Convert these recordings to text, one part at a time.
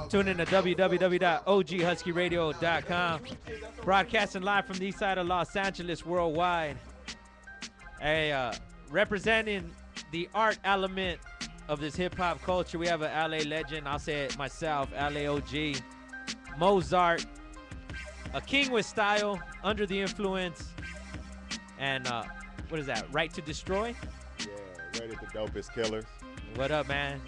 Tune in to www.oghuskyradio.com. Broadcasting live from the east side of Los Angeles worldwide. Hey, representing the art element of this hip-hop culture, we have an LA legend. I'll say it myself, LA OG. Moezart, a king with style, under the influence. And what is that, Right to Destroy? Yeah, Ready the Dopest Killers. What up, man?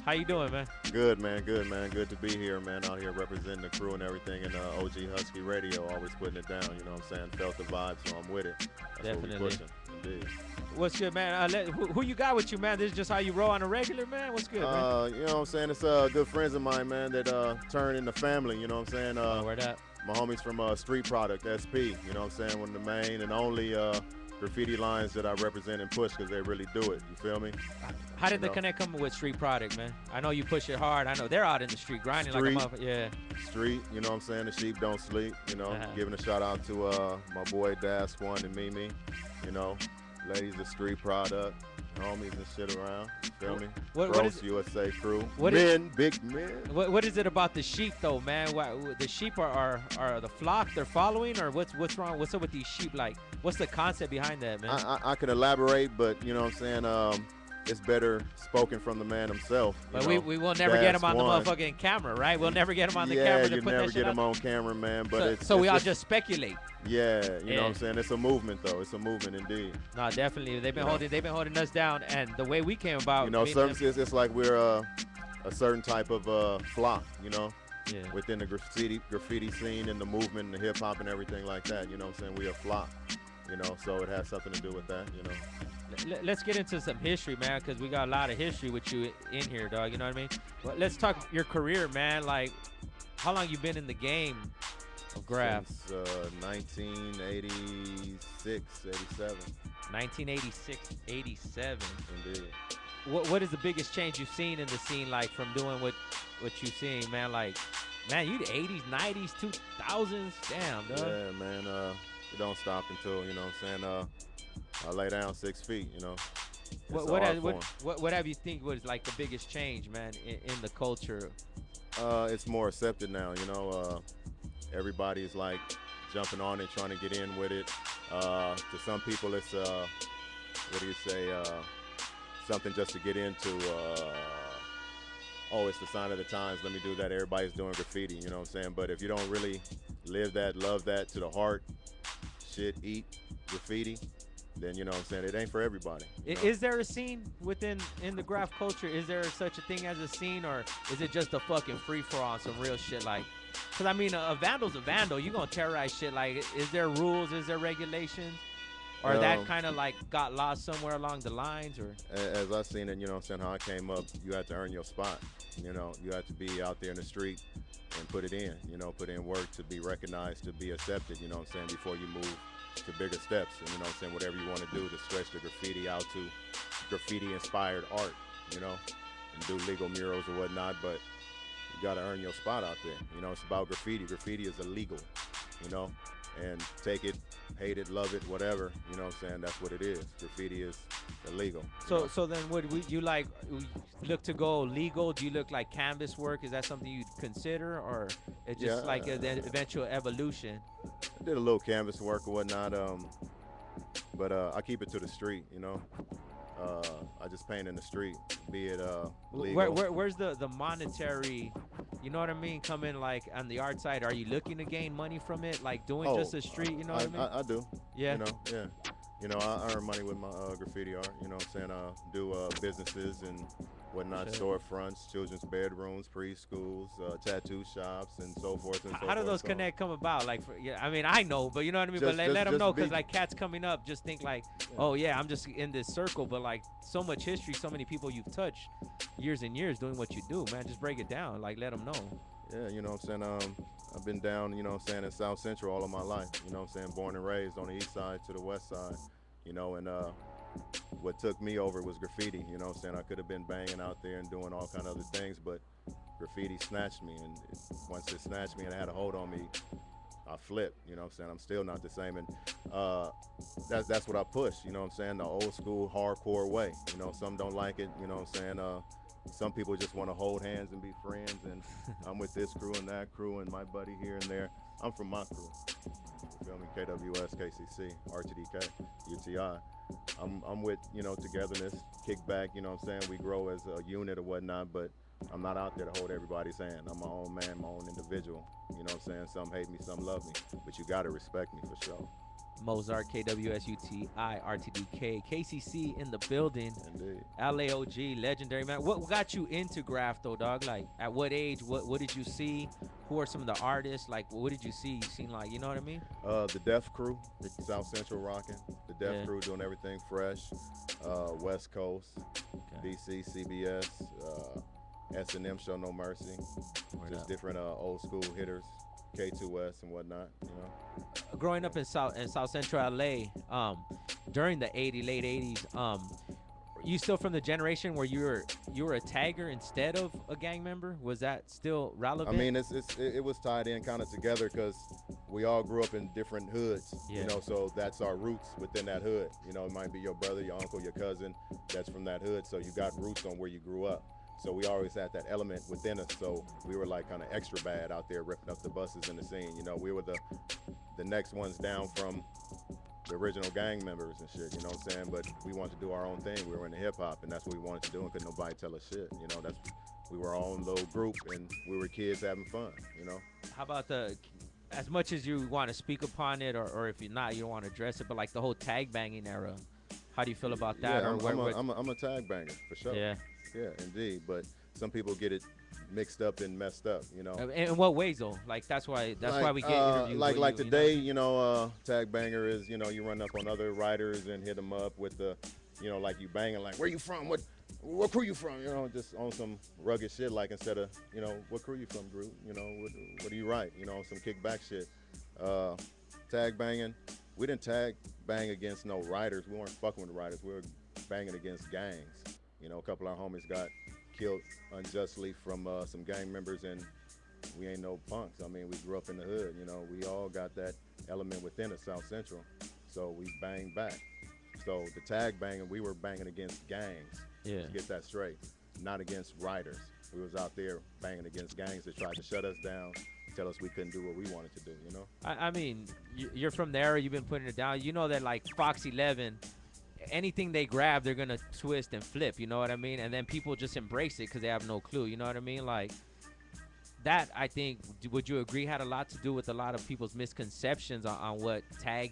How you doing, man? Good, man. Good, man. Good to be here, man. Out here representing the crew and everything, and OG Husky Radio, always putting it down. You know what I'm saying? Felt the vibe, so I'm with it. That's Definitely. what we pushing. Indeed. What's good, man? Who you got with you, man? This is just how you roll on a regular, man? What's good, man? You know what I'm saying? It's good friends of mine, man, that turned into family. You know what I'm saying? Word up. My homies from Street Product, SP. You know what I'm saying? One of the main and only graffiti lines that I represent and push, because they really do it. You feel me? How did the connect come with Street Product, man? I know you push it hard. I know they're out in the street grinding like a motherfucker. Yeah. Street, you know what I'm saying? The sheep don't sleep, you know. Giving a shout out to my boy Das One and Mimi, you know. Ladies of Street Product, homies and shit around. You feel me? What is USA crew. Big men. What is it about the sheep though, man? The sheep are the flock they're following, or what's wrong? What's up with these sheep? Like, what's the concept behind that, man? I could elaborate, but you know what I'm saying? It's better spoken from the man himself. But we will never get him on the motherfucking camera, right? We'll never get him on the camera. Yeah, you never get him on camera, man. But so we all just speculate. Yeah, you know what I'm saying? It's a movement, though. It's a movement, indeed. No, definitely. They've been holding us down, and the way we came about. You know, it's like we're a certain type of flock, you know, within the graffiti scene and the movement and the hip hop and everything like that. You know what I'm saying? We're a flock, you know, so it has something to do with that, you know. Let's get into some history, man, because we got a lot of history with you in here, dog. You know what I mean? But let's talk your career, man. Like, how long you been in the game of graff? Since 1986, 87. 1986, 87. Indeed. What is the biggest change you've seen in the scene, like, from doing what you've seen, man? Like, man, you the 80s, 90s, 2000s? Damn, dog. Yeah, man. It don't stop until, you know what I'm saying, I lay down 6 feet, you know. What have you think was like the biggest change, man, in the culture? It's more accepted now, you know. Everybody's like jumping on it, trying to get in with it. To some people, it's what do you say? Something just to get into. Oh, it's the sign of the times. Let me do that. Everybody's doing graffiti, you know what I'm saying? But if you don't really live that, love that to the heart, shit, eat graffiti, then you know what I'm saying, it ain't for everybody. Is there a scene in the graff culture? Is there such a thing as a scene, or is it just a fucking free-for-all on some real shit? Like, because I mean, a vandal's a vandal. You gonna terrorize shit. Like, is there rules? Is there regulations? Or that kind of like got lost somewhere along the lines? Or as I've seen it, you know what I'm saying, how I came up, you had to earn your spot. You know, you had to be out there in the street and put it in, you know, put in work to be recognized, to be accepted, you know what I'm saying, before you move to bigger steps. And you know what I'm saying, whatever you want to do to stretch the graffiti out to graffiti inspired art, you know, and do legal murals or whatnot, but you got to earn your spot out there. You know, it's about graffiti. Graffiti is illegal, you know, and take it, hate it, love it, whatever, you know what I'm saying, that's what it is. Graffiti is illegal. So then would you like look to go legal? Do you look like canvas work? Is that something you'd consider, or it's just like the eventual evolution? I did a little canvas work or whatnot, but I keep it to the street, you know. I just paint in the street, be it legal. Where's the monetary, you know what I mean, come in, like on the art side? Are you looking to gain money from it, like doing just a street, you know what I mean? I do. Yeah. You know, yeah. You know, I earn money with my graffiti art, you know what I'm saying? I do businesses and whatnot, storefronts, children's bedrooms, preschools, tattoo shops, and so forth and so forth. How do those connect come about? Like, I mean, I know, but you know what I mean? But let them know, because like cats coming up just think like, oh yeah, I'm just in this circle, but like so much history, so many people you've touched years and years doing what you do, man. Just break it down, like let them know. Yeah, you know what I'm saying? I've been down, you know what I'm saying, in South Central all of my life, you know what I'm saying, born and raised on the east side to the west side, you know, and what took me over was graffiti, you know what I'm saying? I could have been banging out there and doing all kind of other things, but graffiti snatched me, and once it snatched me and it had a hold on me, I flipped, you know what I'm saying? I'm still not the same. And that's what I push, you know what I'm saying? The old school hardcore way. You know, some don't like it, you know what I'm saying? Some people just want to hold hands and be friends. And I'm with this crew and that crew and my buddy here and there. I'm from my crew. You feel me? KWS, KCC, Rtdk, UTI. I'm with, you know, togetherness, kickback, you know what I'm saying? We grow as a unit or whatnot, but I'm not out there to hold everybody's hand. I'm my own man, my own individual. You know what I'm saying? Some hate me, some love me, but you gotta respect me for sure. Moezart, KWSUTI, Rtdk, KCC in the building. Indeed. LAOG, legendary man. What got you into graff though, dog? Like, at what age? What did you see? Who are some of the artists? Like, what did you see? You seen, like, you know what I mean? The Def Crew, the South Central rocking. The Def Crew doing everything fresh. West Coast, DC, CBS, S&M Show No Mercy. Just different old school hitters. K2S and whatnot, you know. Growing up in South Central LA, during the late 80s, you still from the generation where you were a tagger instead of a gang member? Was that still relevant? I mean, it was tied in kind of together because we all grew up in different hoods, you know, so that's our roots within that hood. You know, it might be your brother, your uncle, your cousin that's from that hood, so you got roots on where you grew up. So we always had that element within us. So we were like kind of extra bad out there ripping up the buses in the scene. You know, we were the next ones down from the original gang members and shit, you know what I'm saying? But we wanted to do our own thing. We were into hip hop and that's what we wanted to do and couldn't nobody tell us shit. You know, we were our own little group and we were kids having fun, you know? How about as much as you want to speak upon it or if you're not, you don't want to address it, but like the whole tag banging era, how do you feel about that? Yeah, I'm a tag banger for sure. Yeah. Yeah, indeed. But some people get it mixed up and messed up, you know. In what ways though? Like that's why we get interviews. Like today, you know, tag banger is, you know, you run up on other riders and hit them up with the, you know, like you banging like, where you from? What crew you from? You know, just on some rugged shit. Like instead of, you know, what crew you from, group? You know, what do you write? You know, some kickback shit. Tag banging. We didn't tag bang against no riders. We weren't fucking with the riders. We were banging against gangs. You know, a couple of our homies got killed unjustly from some gang members, and we ain't no punks. I mean, we grew up in the hood, you know. We all got that element within us, South Central, so we bang back. So the tag banging, we were banging against gangs, to get that straight, not against riders. We was out there banging against gangs that tried to shut us down, tell us we couldn't do what we wanted to do, you know? I mean, you're from there, you've been putting it down. You know that, like, Fox 11, anything they grab, they're gonna twist and flip, you know what I mean? And then people just embrace it because they have no clue, you know what I mean? Like, that, I think, would you agree, had a lot to do with a lot of people's misconceptions on what tag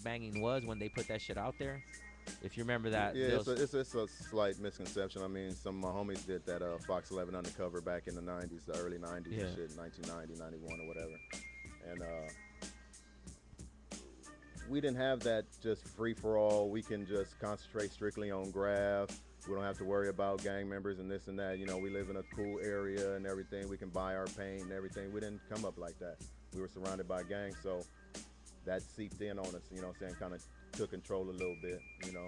banging was when they put that shit out there? If you remember that. Yeah, it's a slight misconception. I mean, some of my homies did that Fox 11 undercover back in the 90s, the early 90s and shit, 1990, 91 or whatever. And we didn't have that just free for all. We can just concentrate strictly on graff. We don't have to worry about gang members and this and that. You know, we live in a cool area and everything. We can buy our paint and everything. We didn't come up like that. We were surrounded by gangs, so that seeped in on us, you know what I'm saying, kind of took control a little bit, you know.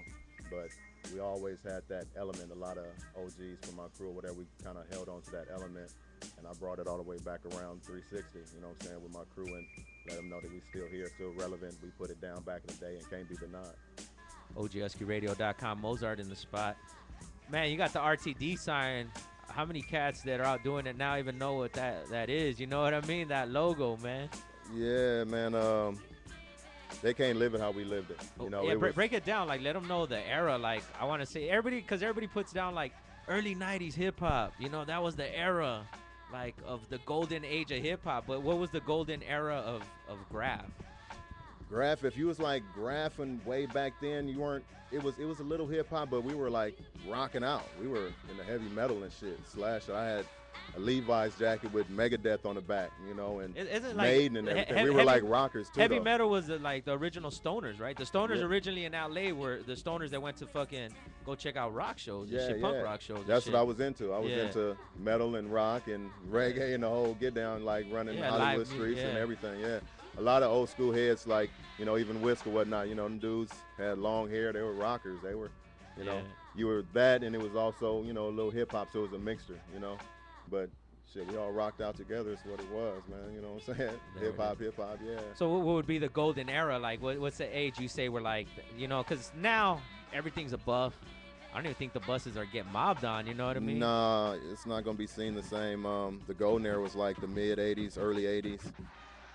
But we always had that element. A lot of OGs from our crew or whatever, we kind of held on to that element. And I brought it all the way back around 360, you know what I'm saying, with my crew and let them know that we still here, still relevant. We put it down back in the day and can't be denied. OGHuskyRadio.com, Moezart in the spot. Man, you got the RTD sign. How many cats that are out doing it now even know what that is? You know what I mean? That logo, man. Yeah, man. They can't live it how we lived it. You know, yeah, break it down. Like, let them know the era. Like, I want to say because everybody puts down like early 90s hip hop. You know, that was the era, like, of the golden age of hip hop. But what was the golden era of graff? Graff, if you was like graffing way back then, you weren't. It was a little hip hop, but we were like rocking out. We were in the heavy metal and shit. Slash, I had a Levi's jacket with Megadeth on the back, you know, and Maiden and everything. We were like rockers too. Heavy metal was like the original stoners, right? The stoners originally in LA were the stoners that went to fucking go check out rock shows and shit, punk rock shows. That's what I was into. I was into metal and rock and reggae and the whole get down, like running Hollywood streets and everything. Yeah. A lot of old school heads, like, you know, even Whisk or whatnot, you know, them dudes had long hair. They were rockers. They were, you know, you were that, and it was also, you know, a little hip hop, so it was a mixture, you know. But shit, we all rocked out together is what it was, man. You know what I'm saying? Hip hop, yeah. So what would be the golden era? Like, what's the age you say we're like, you know, because now everything's a buff. I don't even think the buses are getting mobbed on, you know what I mean? Nah, it's not gonna be seen the same. The golden era was like the mid 80s, early 80s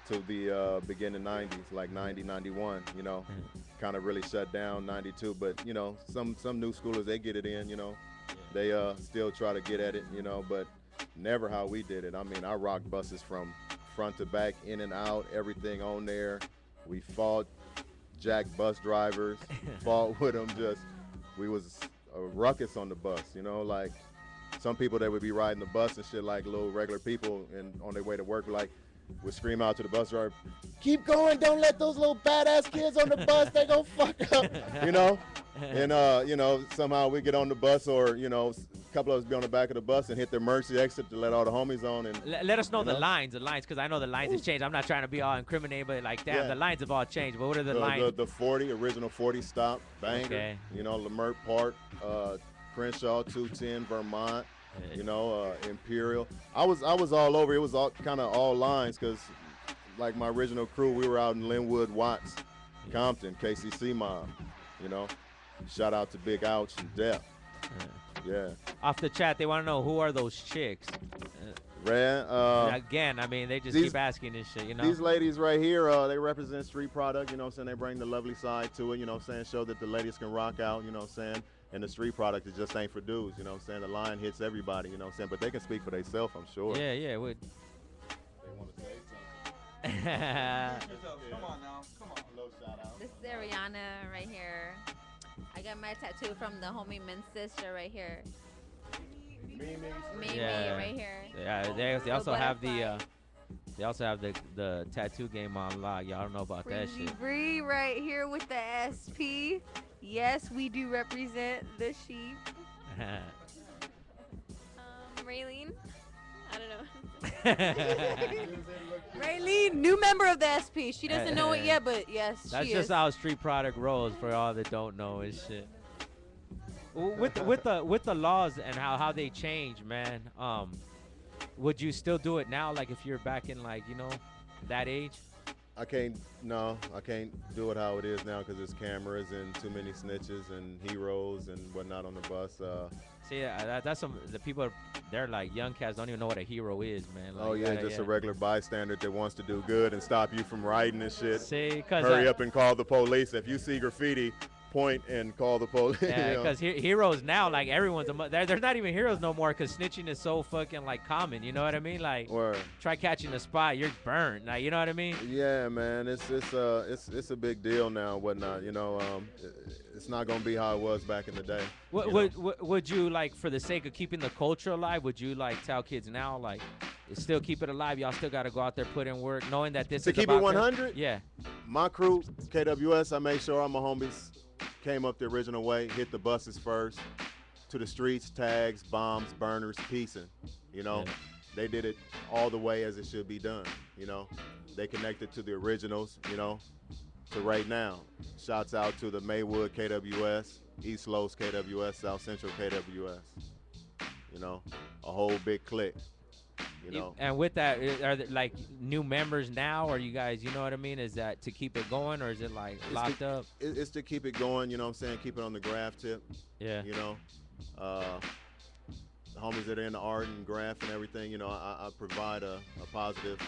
to the beginning 90s, like 90, 91, you know. Kind of really shut down 92, but you know, some new schoolers, they get it in, you know. They still try to get at it, you know, but never how we did it. I mean, I rocked buses from front to back, in and out, everything on there. We fought jack bus drivers, fought with them. We was a ruckus on the bus, you know, like some people that would be riding the bus and shit like little regular people and on their way to work would scream out to the bus driver, keep going, don't let those little badass kids on the bus, they gon' fuck up, you know? And, you know, somehow we get on the bus or, you know, a couple of us be on the back of the bus and hit the emergency exit to let all the homies on. And let us know the lines, because I know the lines have changed. I'm not trying to be all incriminating, but like, damn, the lines have all changed. But what are the lines? The 40, original 40 stop, banger, you know, Lamert Park, Crenshaw, 210, Vermont, you know, Imperial. I was all over. It was all kind of all lines because, like my original crew, we were out in Linwood, Watts, Compton, KCC Mob, you know. Shout out to Big Ouch and Def. Yeah. Off the chat, they want to know who are those chicks. Red. Again, I mean, they just keep asking this shit, you know. These ladies right here, they represent street product, you know what I'm saying? They bring the lovely side to it, you know what I'm saying? Show that the ladies can rock out, you know what I'm saying? And the street product, it just ain't for dudes, you know what I'm saying? The line hits everybody, you know what I'm saying? But they can speak for themselves, I'm sure. Yeah. They want to say something. Come on now. Come on. A little shout out. This is Ariana right here. I got my tattoo from the homie Min's sister right here. Mimi right here. Yeah, they also have the tattoo game on lock. Y'all don't know about that shit. Bree right here with the SP. Yes, we do represent the sheep. Raylene. I don't know. Raylene, new member of the SP. She doesn't know it yet, but yes, that's she just is. how street product rolls for all that don't know and shit. With the laws and how they change, man. Would you still do it now? Like if you're back in like, you know, that age? I can't do it how it is now because there's cameras and too many snitches and heroes and whatnot on the bus. See, that's the people, they're like, young cats don't even know what a hero is, man. Like, just a regular bystander that wants to do good and stop you from riding and shit. See, hurry up and call the police. If you see graffiti, point and call the police. Yeah, because heroes now, like everyone's they're not even heroes no more because snitching is so fucking like common. You know what I mean? Like, try catching a spot, you're burned. Like, you know what I mean? Yeah, man, it's a big deal now, whatnot. You know, it's not gonna be how it was back in the day. Would you like, for the sake of keeping the culture alive, would you like tell kids now, like, still keep it alive? Y'all still got to go out there, put in work, knowing that this to is keep about it 100. Yeah. My crew, KWS, I made sure all my homies came up the original way, hit the buses first, to the streets, tags, bombs, burners, piecing. You know, they did it all the way as it should be done. You know, they connected to the originals. You know, to right now. Shouts out to the Maywood KWS, East Los KWS, South Central KWS. You know, a whole big clique. You know. And with that, are there like new members now, or you guys, you know what I mean? Is that to keep it going, or is it like locked up? It's to keep it going, you know what I'm saying? Keep it on the graff tip. Yeah. You know, the homies that are in the art and graff and everything, you know, I provide a positive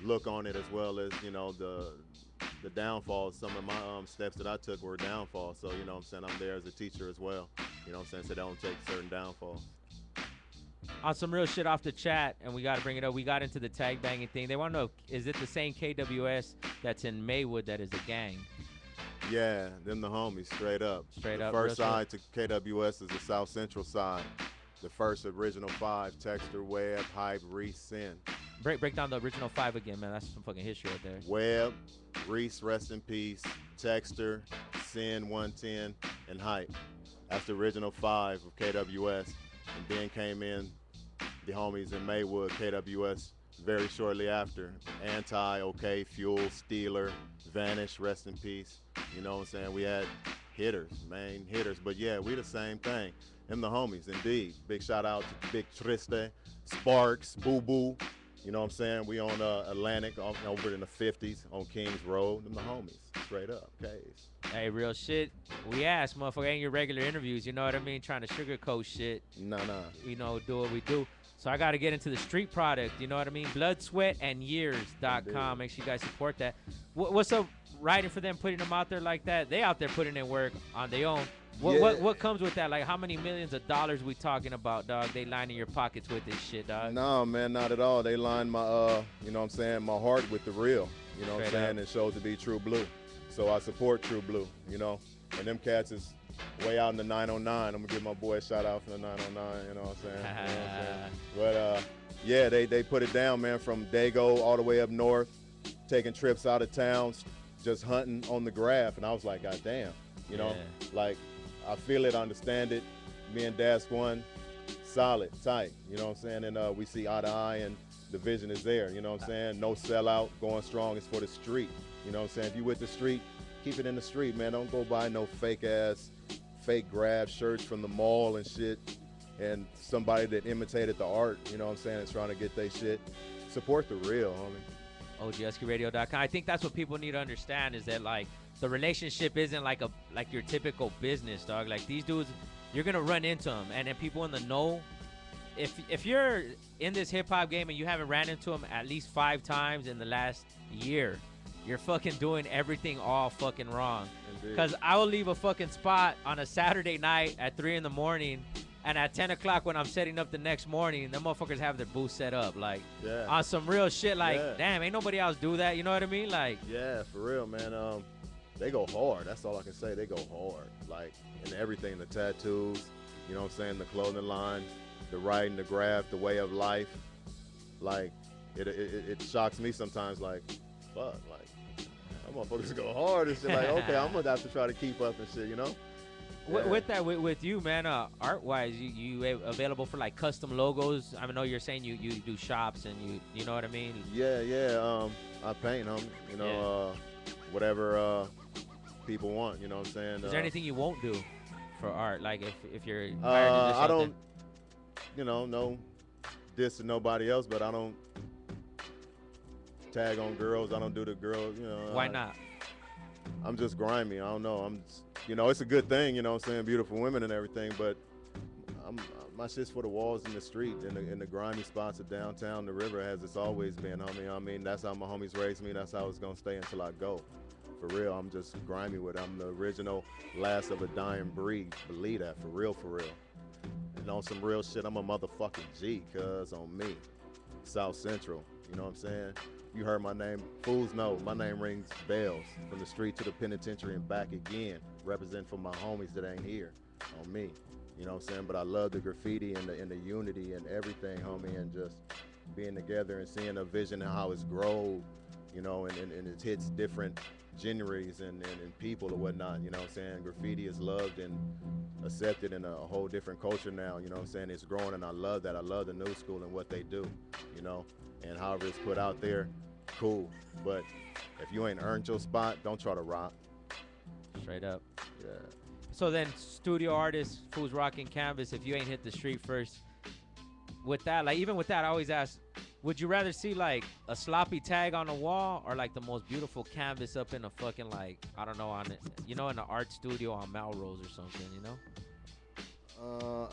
look on it, as well as, you know, the downfalls. Some of my steps that I took were downfalls. So, you know what I'm saying? I'm there as a teacher as well. You know what I'm saying? So they don't take certain downfalls. On some real shit off the chat, and we got to bring it up. We got into the tag banging thing. They want to know, is it the same KWS that's in Maywood that is a gang? Yeah, them the homies, straight up. Straight up. The first side to KWS is the South Central side. The first original 5, Texter, Webb, Hype, Reese, Sin. Break down the original 5 again, man. That's some fucking history right there. Webb, Reese, rest in peace, Texter, Sin, 110, and Hype. That's the original 5 of KWS. And then came in the homies in Maywood, KWS, very shortly after. Anti, OK, Fuel, Steeler, Vanish, rest in peace. You know what I'm saying? We had hitters, main hitters. But yeah, we the same thing. Them the homies, indeed. Big shout out to Big Triste, Sparks, Boo Boo. You know what I'm saying? We on Atlantic, over in the 50s on Kings Road. Them the homies, straight up, K's. Hey, real shit. We ask, motherfucker, ain't your regular interviews. You know what I mean? Trying to sugarcoat shit. Nah. You know, do what we do. So I got to get into the street product. You know what I mean? Blood, Sweat, and Years.com. Make sure you guys support that. What's up writing for them, putting them out there like that? They out there putting in work on their own. What comes with that? Like, how many millions of dollars we talking about, dog? They lining your pockets with this shit, dog. No, man, not at all. They line my, you know what I'm saying, my heart with the real. You know what I'm saying? It shows to be true blue. So I support True Blue, you know. And them cats is way out in the 909. I'm going to give my boy a shout out from the 909, you know what I'm saying? You know what I'm saying? But, yeah, they put it down, man, from Dago all the way up north, taking trips out of town, just hunting on the graff. And I was like, God damn, you know, like, I feel it, I understand it. Me and Dask one, solid, tight, you know what I'm saying? And we see eye to eye and the vision is there, you know what I'm saying? No sellout, going strong is for the street, you know what I'm saying? If you with the street, keep it in the street, man. Don't go buy no fake grab shirts from the mall and shit and somebody that imitated the art, you know what I'm saying, is trying to get their shit. Support the real, homie. OGHuskyRadio.com. I think that's what people need to understand is that, like, the relationship isn't like your typical business, dog. Like, these dudes, you're gonna run into them, and then people in the know. If you're in this hip hop game and you haven't ran into them at least 5 times in the last year, you're fucking doing everything all fucking wrong. Because I will leave a fucking spot on a Saturday night at 3 in the morning, and at 10 o'clock when I'm setting up the next morning, them motherfuckers have their booth set up, like, on some real shit. Like, damn, ain't nobody else do that. You know what I mean? Like, yeah, for real, man. They go hard. That's all I can say. They go hard. Like, in everything, the tattoos, you know what I'm saying, the clothing line, the writing, the graph, the way of life. Like, it shocks me sometimes, like, fuck, like, them motherfuckers go hard and shit. Like, okay, I'm going to have to try to keep up and shit, you know? Yeah. With that, with you, man, art-wise, you available for, like, custom logos? I know you're saying you do shops and you know what I mean? Yeah. I paint them, you know, whatever people want, you know what I'm saying? Is there anything you won't do for art? Like, if you're hired to do I something? don't, you know, no diss to nobody else, but I don't tag on girls. I don't do the girls, you know. Why not? I'm just grimy. I don't know. You know, it's a good thing, you know what I'm saying, beautiful women and everything, but my shit's for the walls in the street, in the grimy spots of downtown, the river, as it's always been, homie. I mean, that's how my homies raised me. That's how it's gonna stay until I go. For real, I'm just grimy with it. I'm the original last of a dying breed. Believe that, for real, for real. And on some real shit, I'm a motherfucking G, cuz on me. South Central, you know what I'm saying? You heard my name, fools know, my name rings bells. From the street to the penitentiary and back again. Represent for my homies that ain't here, on me. You know what I'm saying? But I love the graffiti and the unity and everything, homie, and just being together and seeing a vision of how it's grown, you know, and it hits different genres and people or whatnot, you know what I'm saying? Graffiti is loved and accepted in a whole different culture now, you know what I'm saying? It's growing and I love that. I love the new school and what they do, you know? And however it's put out there, cool. But if you ain't earned your spot, don't try to rock. Straight up. Yeah. So then, studio artists, who's rocking canvas, if you ain't hit the street first, with that, like, even with that, I always ask, would you rather see, like, a sloppy tag on a wall or, like, the most beautiful canvas up in a fucking, like, I don't know, on it, you know, in an art studio on Melrose or something, you know?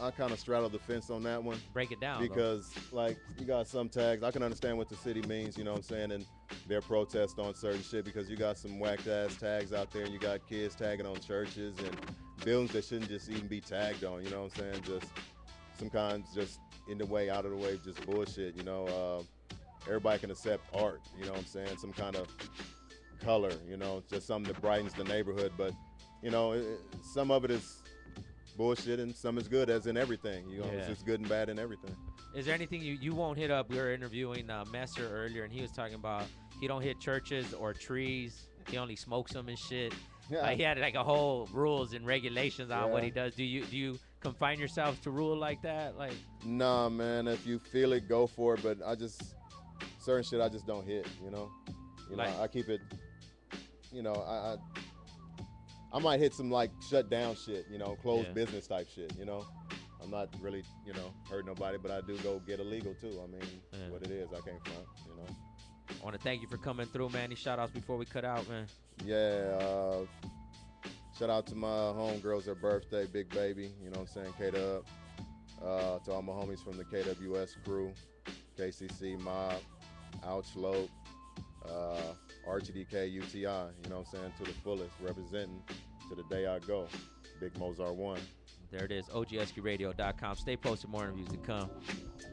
I kind of straddle the fence on that one. Break it down. Because, like, you got some tags. I can understand what the city means, you know what I'm saying, and their protest on certain shit, because you got some whacked-ass tags out there, and you got kids tagging on churches and buildings that shouldn't just even be tagged on, you know what I'm saying? Just some kinds just in the way, out of the way, just bullshit, you know? Everybody can accept art, you know what I'm saying? Some kind of color, you know, just something that brightens the neighborhood, but, you know, some of it is bullshit and some is good, as in everything, you know? It's just good and bad in everything. Is there anything you won't hit up? We were interviewing Messer earlier, and he was talking about he don't hit churches or trees. He only smokes them and shit. Yeah. He had like a whole rules and regulations on what he does. Do you confine yourself to rule like that? Like, nah, man. If you feel it, go for it. But certain shit I just don't hit. You know, I keep it. You know, I might hit some like shut down shit. You know, closed business type shit. You know, I'm not really, you know, hurt nobody, but I do go get illegal too. I mean, what it is, I can't front, you know. I want to thank you for coming through, man. Any shout-outs before we cut out, man? Yeah, shout out to my homegirls, their birthday, Big Baby, you know what I'm saying, K-Dub. To all my homies from the KWS crew, KCC, Mob, Ouchlope, Rtdk, UTI, you know what I'm saying, to the fullest, representing to the day I go. Big Moezart 1. There it is, OGHuskyRadio.com. Stay posted, more interviews to come.